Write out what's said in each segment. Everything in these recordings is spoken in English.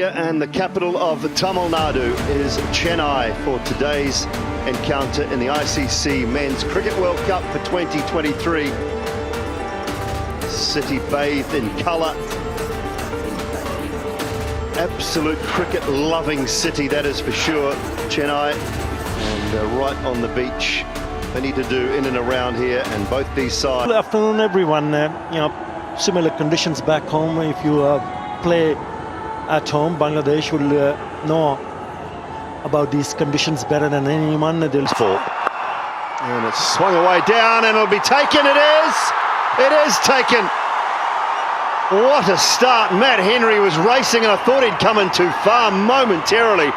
And the capital of Tamil Nadu is Chennai for today's encounter in the ICC Men's Cricket World Cup for 2023. City bathed in colour. Absolute cricket-loving city, that is for sure, Chennai. And right on the beach. Plenty to do in and around here, and both these sides. Good afternoon, everyone. Similar conditions back home. If you play at home, Bangladesh will know about these conditions better than anyone. They'll fall. And it's swung away down, and it'll be taken. It is! It is taken! What a start. Matt Henry was racing, and I thought he'd come in too far momentarily.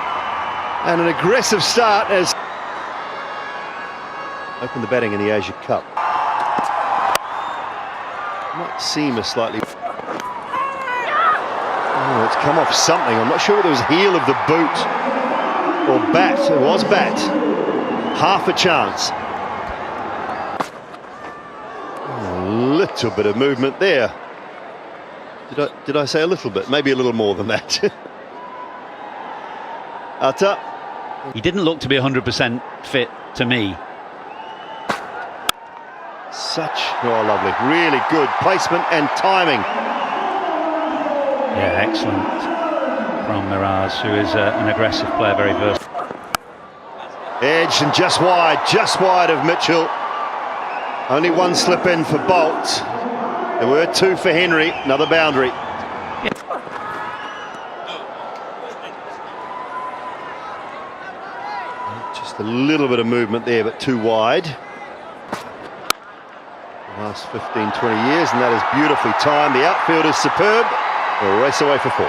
And an aggressive start as open the batting in the Asia Cup. Might seem a slightly... Oh, it's come off something. I'm not sure whether it was heel of the boot or bat. It was bat. Half a chance. A little bit of movement there. Did I say a little bit? Maybe a little more than that. Atta. He didn't look to be 100% fit to me. Lovely. Really good placement and timing. Yeah, excellent from Miraz, who is an aggressive player, very versatile. Edged and just wide of Mitchell. Only one slip in for Bolt. There were two for Henry, another boundary. Just a little bit of movement there, but too wide. Last 15-20 years, and that is beautifully timed. The outfield is superb. We'll race away for four.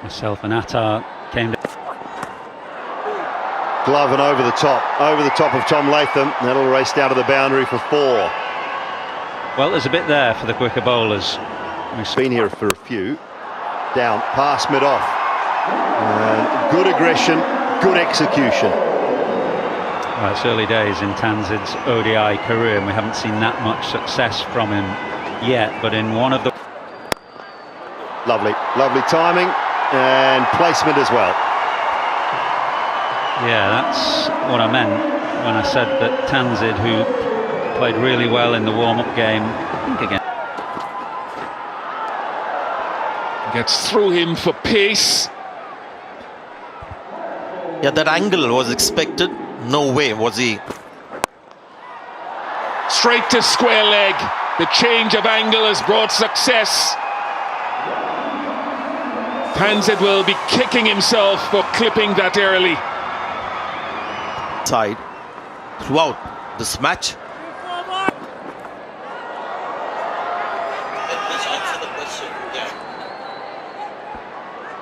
Myself and Attar came down. Glove and over the top of Tom Latham. That'll race down to the boundary for four. Well, there's a bit there for the quicker bowlers. We've been here for a few. Down, past mid-off. Good aggression, good execution. Well, it's early days in Tanzid's ODI career, and we haven't seen that much success from him yet, but in one of the... Lovely timing and placement as well. Yeah, that's what I meant when I said that Tanzid, who played really well in the warm-up game, I think again. Gets through him for pace. Yeah, that angle was expected. No way was he. Straight to square leg. The change of angle has brought success. Tanzid will be kicking himself for clipping that early. Side throughout this match.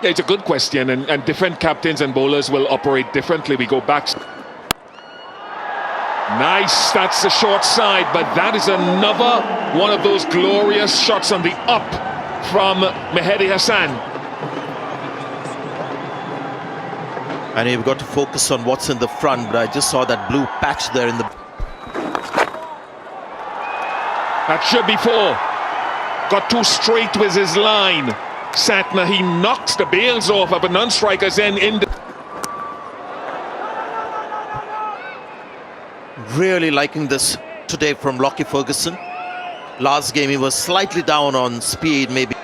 Yeah, it's a good question, and different captains and bowlers will operate differently. We go back. Nice, that's the short side, but that is another one of those glorious shots on the up from Mehidy Hasan. And you've got to focus on what's in the front, but I just saw that blue patch there in the... That should be four. Got too straight with his line. Santner, he knocks the bails off of a non-striker's end in the... Really liking this today from Lockie Ferguson. Last game he was slightly down on speed, maybe.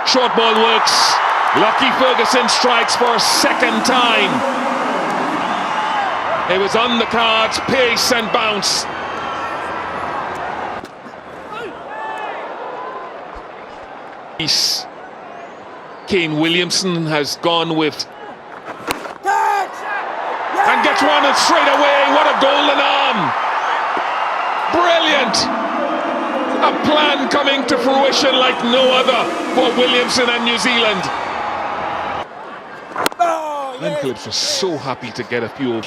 Short ball works. Lockie Ferguson strikes for a second time. It was on the cards, pace and bounce. Kane Williamson has gone with... And gets one and straight away. What a golden arm. Brilliant. A plan coming to fruition like no other for Williamson and New Zealand. Glenn Phillips was so happy to get a few...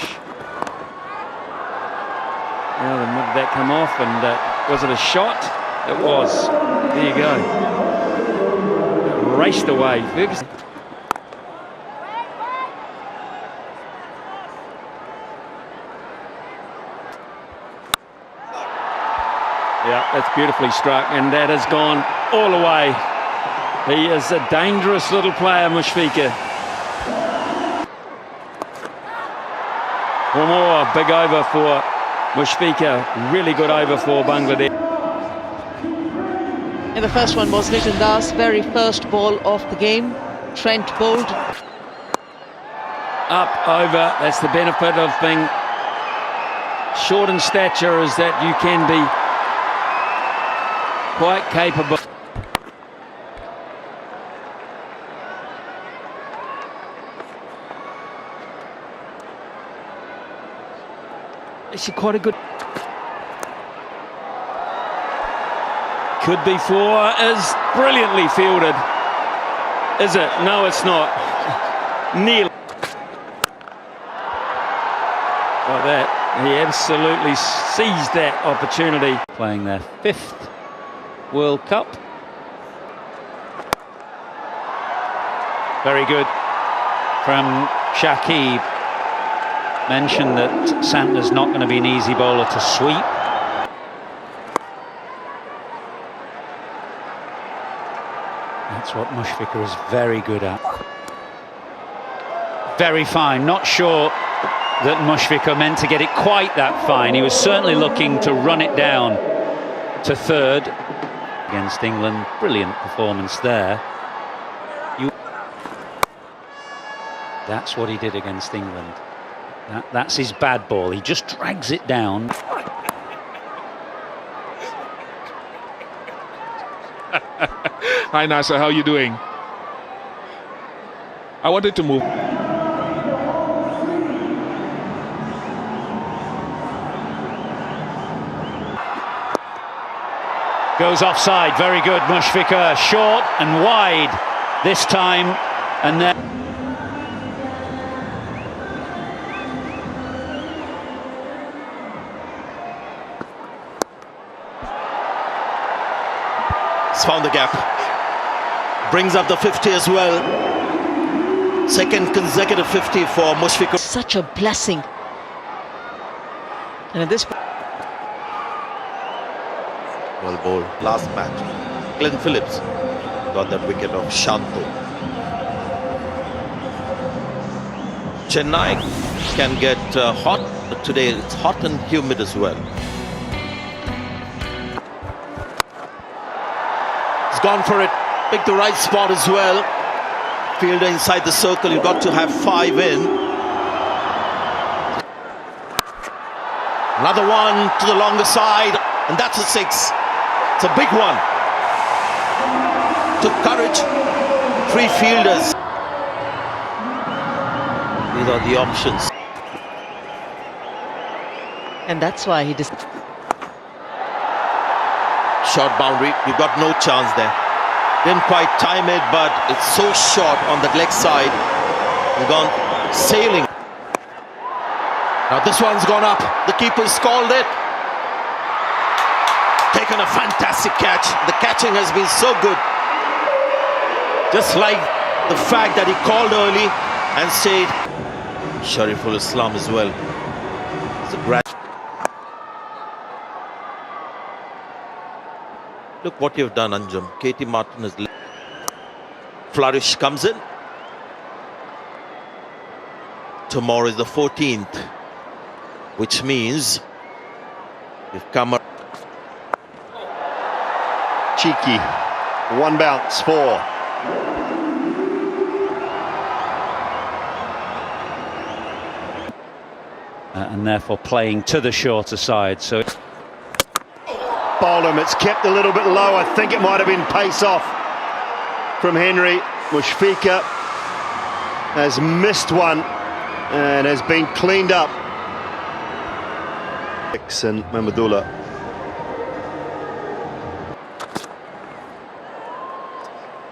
Well, then did that come off, and was it a shot? It was. There you go. It raced away. Ferguson. Yeah, that's beautifully struck, and that has gone all the way. He is a dangerous little player, Mushfiqur. One more big over for Mushfiqur. Really good over for Bangladesh. And the first one was Little Das, very first ball of the game. Trent Bolt. Up, over, that's the benefit of being short in stature, is that you can be quite capable. Actually quite a good... Could be four, is brilliantly fielded. Is it? No, it's not. Nearly. Like that, he absolutely seized that opportunity. Playing their 5th World Cup. Very good from Shakib. Mentioned that Santner's not going to be an easy bowler to sweep. That's what Mushfiqur is very good at. Very fine. Not sure that Mushfiqur meant to get it quite that fine. He was certainly looking to run it down to third against England. Brilliant performance there. That's what he did against England. That's his bad ball. He just drags it down. Hi Nasser, how are you doing? I wanted to move. Goes offside, very good. Mushfiqur, short and wide this time, and then He's found the gap. Brings up the 50 as well. Second consecutive 50 for Mushfiqur. Such a blessing. And at this point, Well bowled last match. Glenn Phillips got that wicket of Shanto. Chennai can get hot, but today it's hot and humid as well. He's gone for it, picked the right spot as well. Fielder inside the circle, you've got to have 5 in. Another one to the longer side, and that's a 6. It's a big one. Took courage. 3 fielders. These are the options. and that's why he Short boundary, you've got no chance there. Didn't quite time it, but it's so short on the leg side. He's gone sailing. Now this one's gone up. The keeper's called it. Taken a fantastic catch. The catching has been so good. Just like the fact that he called early and stayed. Shariful Islam as well. It's a great. Look what you've done, Anjum. Katie Martin has flourish comes in. Tomorrow is the 14th, which means you've come up. Cheeky. One bounce, 4. And therefore playing to the shorter side. So Bowled him, it's kept a little bit low. I think it might have been pace off from Henry. Mushfiqur has missed one and has been cleaned up. And Mahmudullah.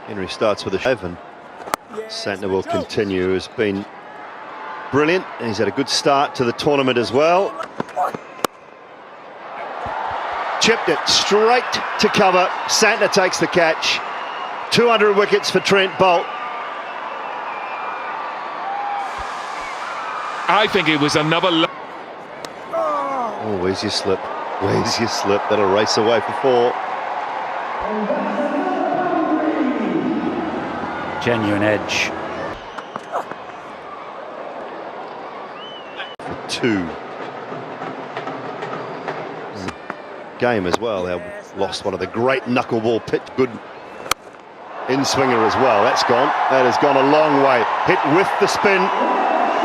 Henry starts with a 7. Santner will continue. Has been brilliant. He's had a good start to the tournament as well. Chipped it straight to cover. Santner takes the catch. 200 wickets for Trent Bolt. I think it was another. Oh, where's your slip? Where's your slip? That'll race away for 4. Genuine edge. 2. Game as well. They lost one of the great knuckleball pit. Good in-swinger as well. That's gone. That has gone a long way. Hit with the spin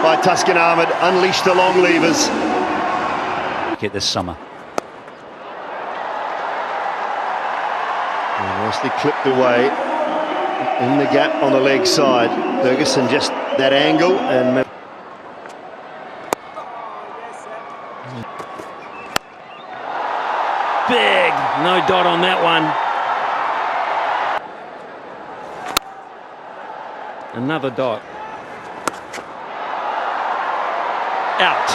by Tuscan Ahmed. Unleashed the long levers. Hit this summer. Nicely clipped away in the gap on the leg side. Ferguson just that angle and Big, no dot on that one. Another dot. Out.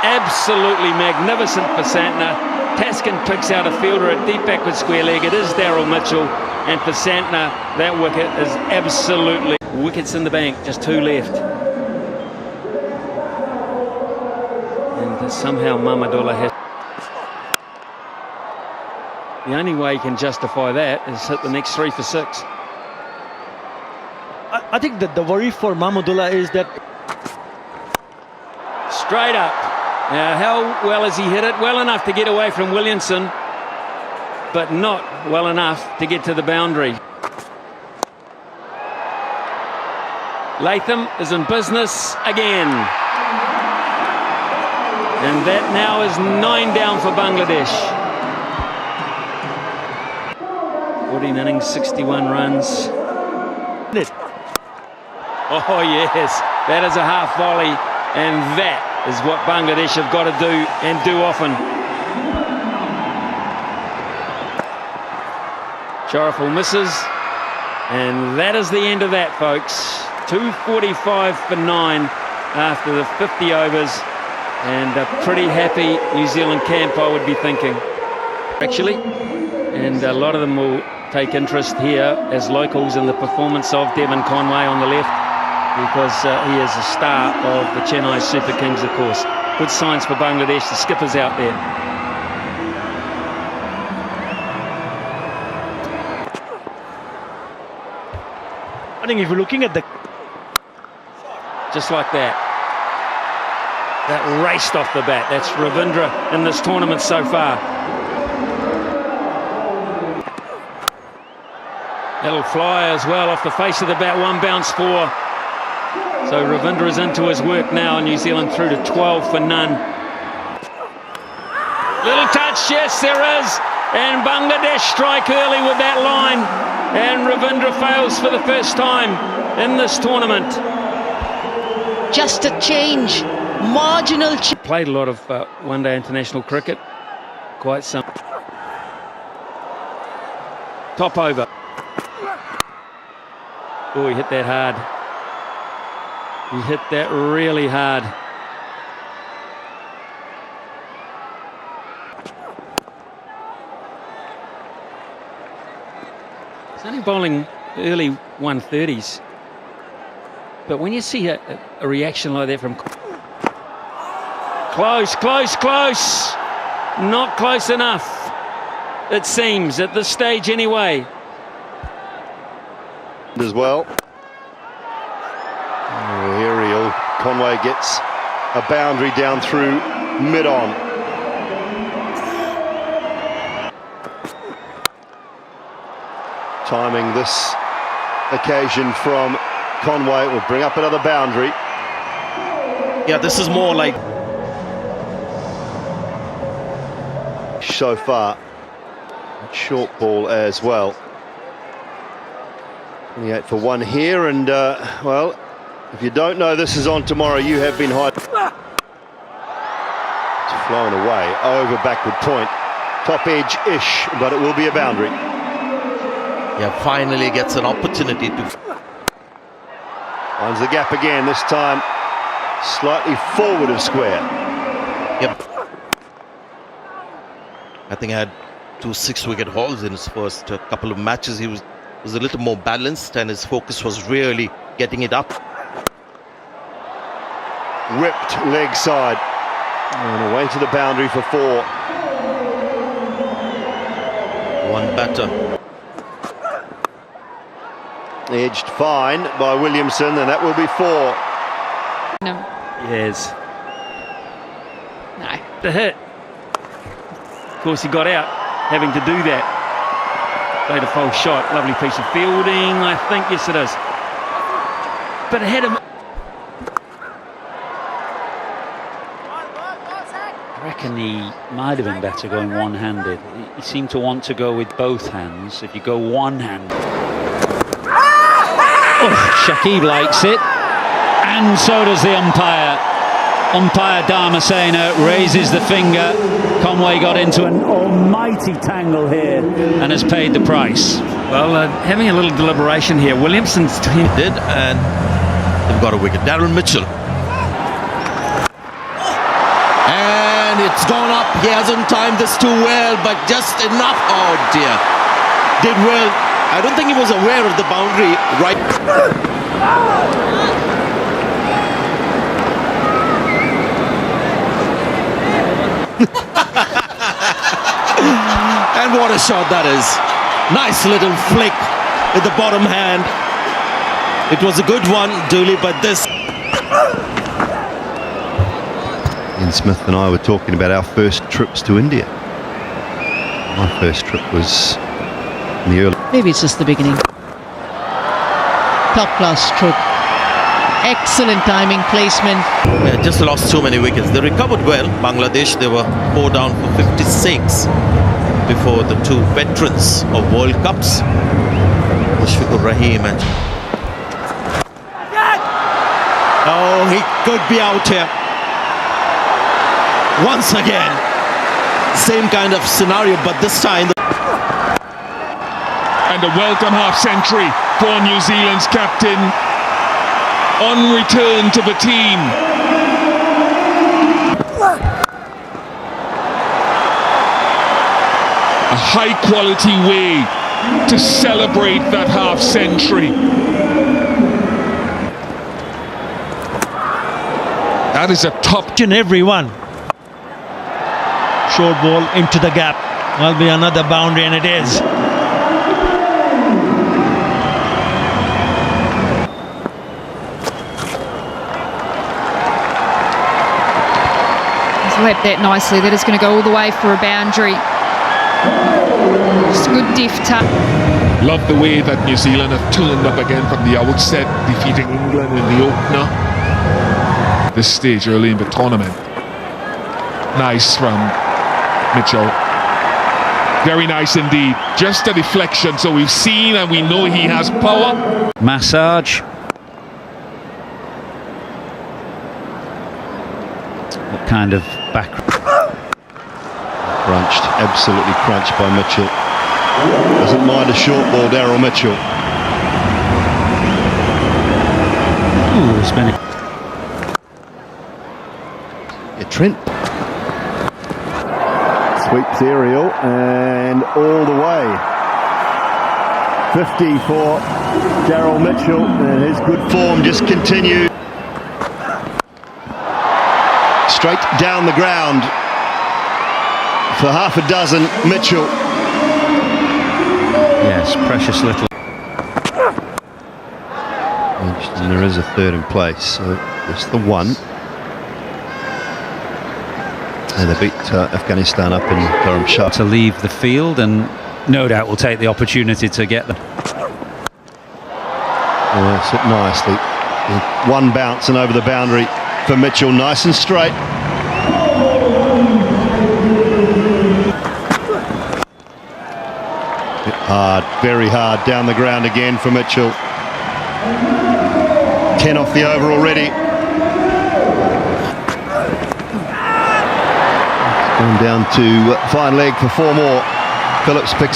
Absolutely magnificent for Santner. Taskin picks out a fielder at deep backward square leg. It is Daryl Mitchell, and for Santner, that wicket is absolutely wickets in the bank. Just 2 left, and somehow Mamadullah has. The only way he can justify that is hit the next 3 for 6. I think that the worry for Mahmudullah is that Straight up. Now, how well has he hit it? Well enough to get away from Williamson, but not well enough to get to the boundary. Latham is in business again. And that now is 9 down for Bangladesh. 14 innings, 61 runs. Oh yes, that is a half volley, and that is what Bangladesh have got to do, and do often. Shariful misses, and that is the end of that, folks. 245 for 9 after the 50 overs, and a pretty happy New Zealand camp, I would be thinking, actually. And a lot of them will take interest here as locals in the performance of Devon Conway on the left, because he is a star of the Chennai Super Kings, of course. Good signs for Bangladesh. The skipper's out there. I think if you're looking at the Just like that. That raced off the bat. That's Ravindra in this tournament so far. That'll fly as well off the face of the bat. 1 bounce 4. So Ravindra is into his work now. New Zealand through to 12 for none. Little touch, yes there is. And Bangladesh strike early with that line. And Ravindra fails for the first time in this tournament. Just a change, marginal change. Played a lot of one-day international cricket. Quite some. Top over. Oh, he hit that hard. He hit that really hard. He's only bowling early 130s. But when you see a reaction like that from... Close, close, close. Not close enough, it seems, at this stage anyway. As well. Aerial. Conway gets a boundary down through mid-on. Timing this occasion from Conway will bring up another boundary. Yeah, this is more like... So far. Short ball as well. 28 for 1 here, and well, if you don't know this is on tomorrow, you have been high. It's flown away over backward point. Top edge-ish, but it will be a boundary. Yeah, finally gets an opportunity to... Finds the gap again, this time slightly forward of square. Yep. I think I had 2 6-wicket hauls in his first couple of matches. He was a little more balanced, and his focus was really getting it up. Whipped leg side. And away to the boundary for 4. One batter. Edged fine by Williamson, and that will be 4. Yes. No. The hit. Of course, he got out, having to do that. Played a false shot. Lovely piece of fielding, I think. Yes, it is. But it had him. I reckon he might have been better going one-handed. He seemed to want to go with both hands. If you go one-handed... Oh, Shakib likes it. And so does the umpire. Umpire Dharmasena raises the finger. Conway got into an almighty tangle here and has paid the price. Well, having a little deliberation here. Williamson's Did, and they've got a wicket. Darren Mitchell. And it's gone up. He hasn't timed this too well, but just enough. Oh dear. Did well. I don't think he was aware of the boundary. Right. And what a shot that is. Nice little flick with the bottom hand. It was a good one, Dooley, but this... Ian Smith and I were talking about our first trips to India. My first trip was in the early... Maybe it's just the beginning. Top class stroke. Excellent timing, placement. Yeah, just lost too many wickets. They recovered well. Bangladesh, they were 4 down for 56 before the 2 veterans of World Cups, Mushfiqur Rahim and... Oh, he could be out here. Once again. Same kind of scenario, but this time... And a welcome half-century for New Zealand's captain on return to the team. A high-quality way to celebrate that half-century. That is a top... And everyone. Short ball into the gap. Will be another boundary, and it is. Left that nicely. That is going to go all the way for a boundary. Just a good diff touch. Love the way that New Zealand have turned up again from the outset, defeating England in the opener. This stage early in the tournament. Nice from Mitchell. Very nice indeed. Just a deflection, so we've seen and we know he has power. Massage. What kind of back? Crunched, absolutely crunched by Mitchell. Doesn't mind a short ball, Daryl Mitchell. Ooh, spinning. Yeah, Trent. Sweeps aerial and all the way. 50 for Daryl Mitchell, and his good form just continued. Straight down the ground for half a dozen, Mitchell. Yes, precious little. And there is a third in place, so just the one. And they beat Afghanistan up in Dharamshala. To leave the field, and no doubt will take the opportunity to get them. That's it nicely. One bounce and over the boundary for Mitchell, nice and straight. Hard, very hard, down the ground again for Mitchell. 10 off the over already. Going down to fine leg for 4 more. Phillips picks up.